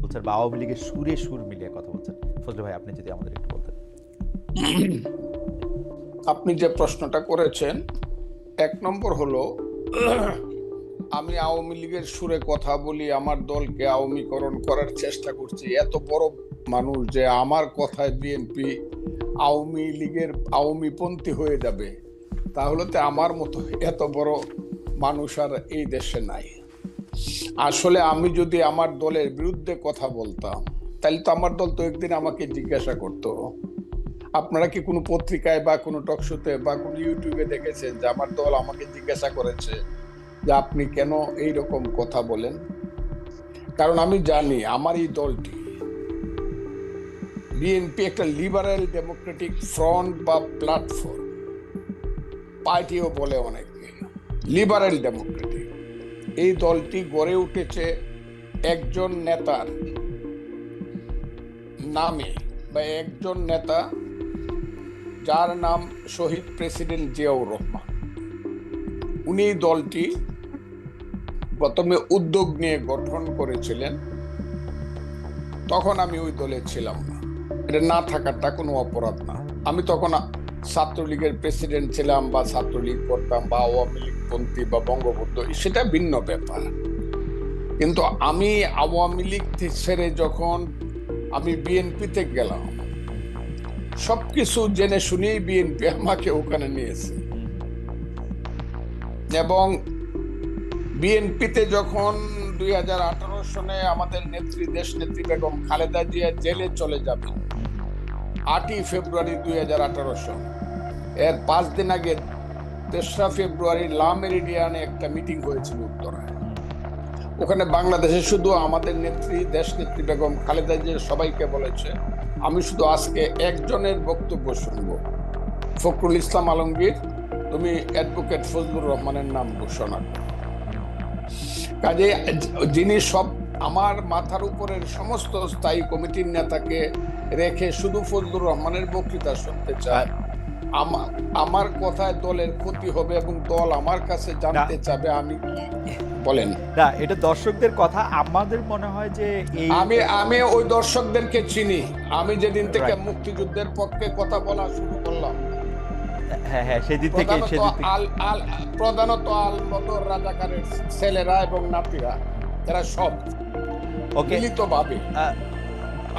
বলছেন বা আওয়ামী লীগের সুরে সুর মিলিয়ে কথা বলছেন? ফজলে ভাই, আপনি যদি আমাদের একটু বলতেন। আপনি যে প্রশ্নটা করেছেন, ১ নম্বর হলো আমি আওয়ামী লীগের সুরে কথা বলি, আমার দলকে আওয়ামীকরণ করার চেষ্টা করছি। এত বড় মানুষ যে আমার কথায় বিএনপি আওয়ামী লীগের আওয়ামীপন্থী হয়ে যাবে, তাহলে তো আমার মতো এত বড় মানুষ আর এই দেশে নাই। আসলে আমি যদি আমার দলের বিরুদ্ধে কথা বলতাম, তাহলে তো আমার দল তো একদিন আমাকে জিজ্ঞাসা করতো। আপনারা কি কোনো পত্রিকায় বা কোনো টকশোতে বা কোনো ইউটিউবে দেখেছেন যে আমার দল আমাকে জিজ্ঞাসা করেছে যে আপনি কেন এই রকম কথা বলেন? কারণ আমি জানি আমার এই দলটি বিএনপি একটা লিবারেল ডেমোক্রেটিক ফ্রন্ট বা প্ল্যাটফর্ম, পার্টিও বলে অনেকে, লিবারেল ডেমোক্রেটিক। এই দলটি গড়ে উঠেছে একজন নেতার নামে বা একজন নেতা যার নাম শহীদ প্রেসিডেন্ট জিয়াউর রহমান। উনি দলটি প্রথমে উদ্যোগ নিয়ে গঠন করেছিলেন। তখন আমি ওই দলে ছিলাম না, এটা না থাকাটা কোনো অপরাধ না। আমি তখন ছাত্রলীগের প্রেসিডেন্ট ছিলাম বা ছাত্রলীগ করতাম বা আওয়ামী লীগ পন্থী বা বঙ্গবন্ধু, সেটা ভিন্ন ব্যাপার। কিন্তু আমি আওয়ামী লীগ ছেড়ে যখন আমি বিএনপিতে গেলাম, সবকিছু জেনে শুনেই বিএনপি আমাকে ওখানে নিয়েছে। এবং বিএনপিতে যখন 2018 সনে আমাদের নেত্রী দেশনেত্রী বেগম খালেদা জিয়া জেলে চলে যাবেন 8ই ফেব্রুয়ারি 2018 সন, এর 5 দিন আগে 3রা ফেব্রুয়ারি লা মেরিডিয়ানে একটা মিটিং হয়েছিল উত্তরায়। ওখানে বাংলাদেশে শুধু আমাদের নেত্রী দেশনেত্রী বেগম খালেদা জিয়া সবাইকে বলেছে, আমি শুধু আজকে একজনের বক্তব্য শুনবো, ফখরুল ইসলাম আলমগীর, তুমি অ্যাডভোকেট ফজলুর রহমানের নাম ঘোষণা করো। কাজে যিনি সব আমার মাথার উপরের সমস্ত স্থায়ী কমিটির নেতাকে রেখে শুধু ফজলুর রহমানের বক্তৃতা শুনতে চায়, আমার কথায় দলের ক্ষতি হবে এবং দল আমার কাছে জানতে চাবে আমি কি বলেন। না, এটা দর্শকদের কথা। আমাদের মনে হয় যে এই আমি ওই দর্শকদেরকে চিনি। আমি যেদিন থেকে মুক্তিযুদ্ধের পক্ষে কথা বলা শুরু করলাম, হ্যাঁ, সেদিন থেকে প্রধানত আল-বদর রাজাকারের ছেলেরা এবং নাতিরা, এরা সব মিলিতভাবে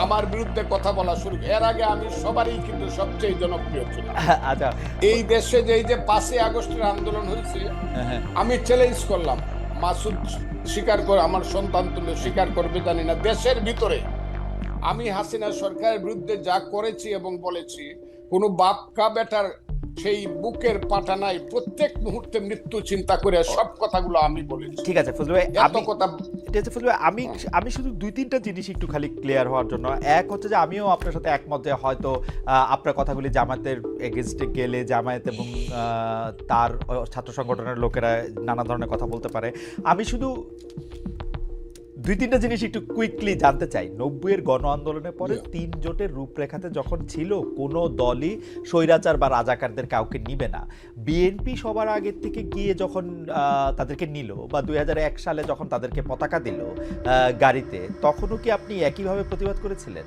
আমার বিরুদ্ধে কথা বলা শুরু। এর আগে আমি সবারই কিন্তু সবচেয়ে জনপ্রিয় ছিলাম। আচ্ছা, এই দেশে যে 5ই আগস্টের আন্দোলন হয়েছে, আমি চ্যালেঞ্জ করলাম, মাসুদ স্বীকার করে, আমার সন্তান তুলে স্বীকার করবে জানি না, দেশের ভিতরে আমি হাসিনা সরকারের বিরুদ্ধে যা করেছি এবং বলেছি, কোনো বাপকা বেটার সেই বুকের পাটা নাই, প্রত্যেক মুহূর্তে মৃত্যু চিন্তা করে সব কথাগুলো আমি বলেছি। ঠিক আছে ফজলু ভাই, আমি শুধু 2-3টা জিনিস একটু খালি ক্লিয়ার হওয়ার জন্য। এক হচ্ছে যে আমিও আপনার সাথে একমত যে হয়তো আপনার কথাগুলি জামায়াতের এগেইনস্টে গেলে জামায়াত এবং তার ছাত্র সংগঠনের লোকেরা নানা ধরনের কথা বলতে পারে। আমি শুধু 2-3টা জিনিস একটু কুইকলি জানতে চাই। 90-এর গণ আন্দোলনের পরে 3 জোটের রূপরেখাতে যখন ছিল কোনো দলই স্বৈরাচার বা রাজাকারদের কাউকে নিবে না, বিএনপি সবার আগের থেকে গিয়ে যখন তাদেরকে নিল বা 2001 সালে যখন তাদেরকে পতাকা দিল গাড়িতে, তখনও কি আপনি একইভাবে প্রতিবাদ করেছিলেন?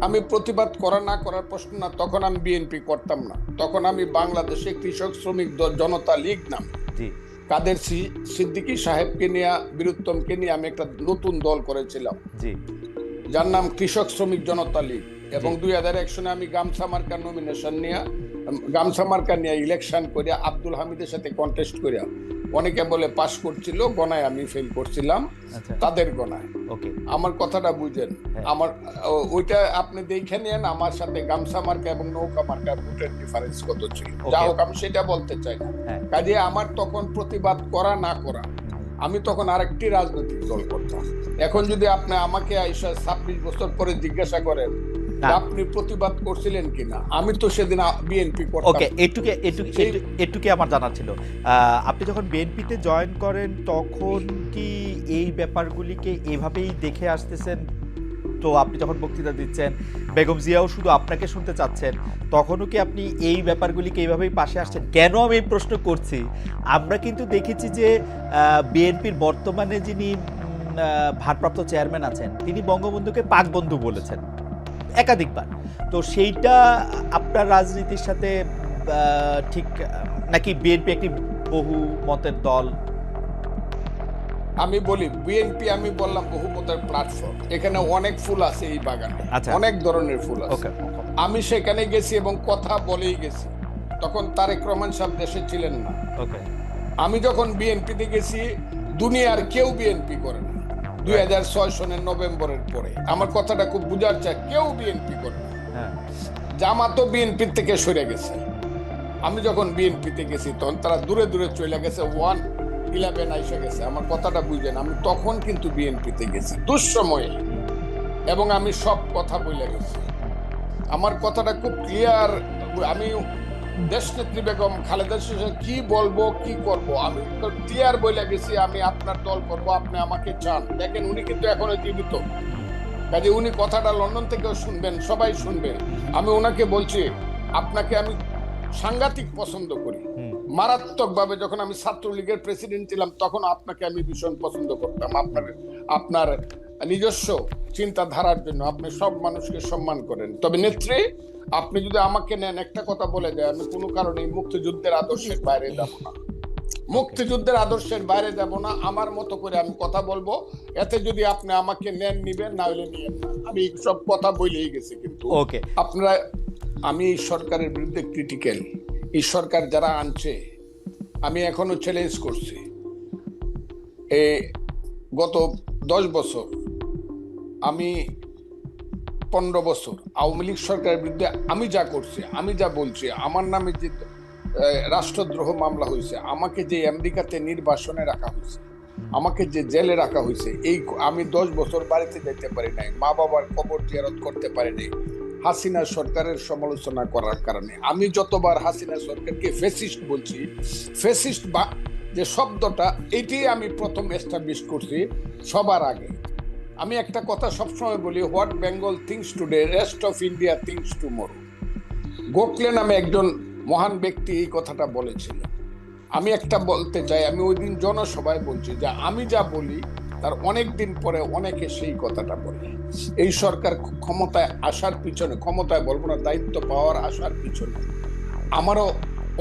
আমি প্রতিবাদ করা না করার প্রশ্ন না, তখন আমি বিএনপি করতাম না। তখন আমি বাংলাদেশে কৃষক শ্রমিক জনতা লীগ নাম, কাদের সিদ্দিকী সাহেবকে নিয়ে, বীরুত্তমকে নিয়ে আমি একটা নতুন দল করেছিলাম, যার নাম কৃষক শ্রমিক জনতা লীগ। এবং 2001 সনে আমি গামছা মার্কা নমিনেশন নিয়ে, গামছা মার্কা নিয়ে ইলেকশন করে আব্দুল হামিদের সাথে কন্টেস্ট করে, অনেকে বলে পাস করছিল, গণায় আমি ফেল করছিলাম, তাদের গণায়। আমার কথাটা বুঝেন, আমার ওইটা আপনি দেখে নেন, আমার সাথে গামছা মার্কা এবং নৌকা মার্কা ভোটের ডিফারেন্স কত ছিল। যা হোক, আমি সেটা বলতে চাই না। কাজে আমার তখন প্রতিবাদ করা না করা, আমি তখন আরেকটি রাজনৈতিক দল করতাম। এখন যদি আপনি আমাকে 26 বছর পরে জিজ্ঞাসা করেন আপনি প্রতিবাদ করছিলেন কিনা, আমি তো সেদিন বিএনপি করতাম। ওকে, এটুকু আমার জানা ছিল। আপনি যখন বিএনপিতে জয়েন করেন তখন কি এই ব্যাপারগুলিকে এভাবেই দেখে আসতেছেন? তো আপনি যখন বক্তৃতা দিচ্ছেন, বেগম জিয়াও শুধু আপনাকে শুনতে চাচ্ছেন, তখনও কি আপনি এই ব্যাপারগুলিকে এইভাবেই পাশে আসছেন? কেন আমি এই প্রশ্ন করছি, আমরা কিন্তু দেখেছি যে বিএনপির বর্তমানে যিনি ভারপ্রাপ্ত চেয়ারম্যান আছেন, তিনি বঙ্গবন্ধুকে পাক বন্ধু বলেছেন একাধিকবার। তো সেইটা আপনার রাজনীতির সাথে ঠিক নাকি বিএনপি একটি বহু মতের দল? আমি বলি বিএনপি, আমি বললাম বহুমতের প্ল্যাটফর্ম। এখানে অনেক ফুল আছে এই বাগানে, অনেক ধরনের ফুল আছে। আমি সেখানে গেছি এবং কথা বলেই গেছি। তখন তারেক রহমান সাহেব দেশে ছিলেন না। আমি যখন বিএনপিতে গেছি, দুনিয়ার কেউ বিএনপি করে না 2006 সনের নভেম্বরের পরে। আমার কথাটা খুব বুঝার চাই, কেউ বিএনপি করে না। জামাতও বিএনপির থেকে সরে গেছে। আমি যখন বিএনপিতে গেছি তখন তারা দূরে দূরে চলে গেছে, 1-11 আইসা গেছে। আমার কথাটা বুঝলেন, আমি তখন কিন্তু বিএনপিতে গেছি দুঃসময়ে, এবং আমি সব কথা বলে গেছি। আমার কথাটা খুব ক্লিয়ার। আমি দেশনেত্রী বেগম খালেদা জিয়ার কি বলবো কি করব আমি তো ক্লিয়ার বলে গেছি, আমি আপনার দল করব, আপনি আমাকে চান। দেখেন উনি কিন্তু এখনো জীবিত, কাজে উনি কথাটা লন্ডন থেকেও শুনবেন, সবাই শুনবে। আমি ওনাকে বলছি, আপনাকে আমি সাংঘাতিক পছন্দ করি, মারাত্মক ভাবে। যখন আমি ছাত্রলীগের প্রেসিডেন্ট ছিলাম তখন আপনাকে আমি ভীষণ পছন্দ করতাম, আপনার নিজস্ব চিন্তাধারার জন্য। আপনি সব মানুষকে সম্মান করেন। তবে নেত্রী, আপনি যদি আমাকে নেন, একটা কথা বলে দেয়, আমি কোনো কারণে মুক্তিযুদ্ধের আদর্শের বাইরে যাব না। মুক্তিযুদ্ধের আদর্শের বাইরে যাব না। আমার মতো করে আমি কথা বলবো। এতে যদি আপনি আমাকে নেন, নিবেন, না হলে নিয়েন না। আমি সব কথা বলেই গেছি। কিন্তু আপনারা, আমি এই সরকারের বিরুদ্ধে ক্রিটিক্যাল। এই সরকার যারা আনছে, আমি এখনো চ্যালেঞ্জ করছি। গত 10 বছর, আমি 15 বছর আওয়ামী লীগ সরকারের বিরুদ্ধে আমি যা করছি, আমি যা বলছি, আমার নামে যে রাষ্ট্রদ্রোহ মামলা হয়েছে, আমাকে যে আমেরিকাতে নির্বাসনে রাখা হয়েছে, আমাকে যে জেলে রাখা হয়েছে, এই আমি 10 বছর বাড়িতে যেতে পারি নাই, মা বাবার কবর জিয়ারত করতে পারি নাই হাসিনা সরকারের সমালোচনা করার কারণে। আমি যতবার হাসিনা সরকারকে ফ্যাসিস্ট বলছি, ফ্যাসিস্ট বা যে শব্দটা, এটি আমি প্রথম এস্টাবলিশ করছি সবার আগে। আমি একটা কথা সবসময় বলি, what Bengal things today, rest of India things tomorrow. Gokhale নামে একজন মহান ব্যক্তি এই কথাটা বলেছিল। আমি একটা বলতে চাই, আমি ওই দিন জনসভায় বলছি যে আমি যা বলি তার অনেক দিন পরে অনেকে সেই কথাটা বলে। এই সরকার ক্ষমতায় আসার পিছনে, ক্ষমতায় বলবো না, দায়িত্ব পাওয়ার আসার পিছনে আমারও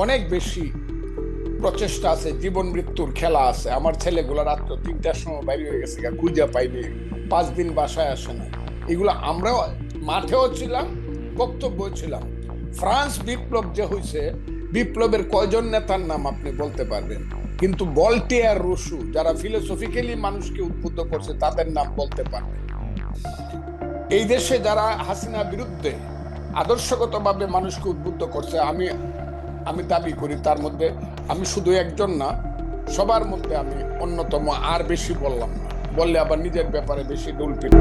অনেক বেশি প্রচেষ্টা আছে, জীবন মৃত্যুর খেলা আছে। আমার ছেলেগুলো রাত্র 3টার সময় বাইরে হয়ে গেছে, খুঁজে পাইনি, 5 দিন বাসায় আসে না। এগুলো আমরাও মাঠেও ছিলাম, বক্তব্য ছিলাম। ফ্রান্স বিপ্লব যে হয়েছে, বিপ্লবের কয়জন নেতার নাম আপনি বলতে পারবেন? কিন্তু ভলটেয়ার, রুশো, যারা ফিলোসফিক্যালি মানুষকে উদ্বুদ্ধ করছে, তাদের নাম বলতে পারবেন। এই দেশে যারা হাসিনা বিরুদ্ধে আদর্শগতভাবে মানুষকে উদ্বুদ্ধ করছে, আমি দাবি করি তার মধ্যে আমি শুধু একজন না, সবার মধ্যে আমি অন্যতম। আর বেশি বললাম না, বললে আবার নিজের ব্যাপারে বেশি ডুল পিট।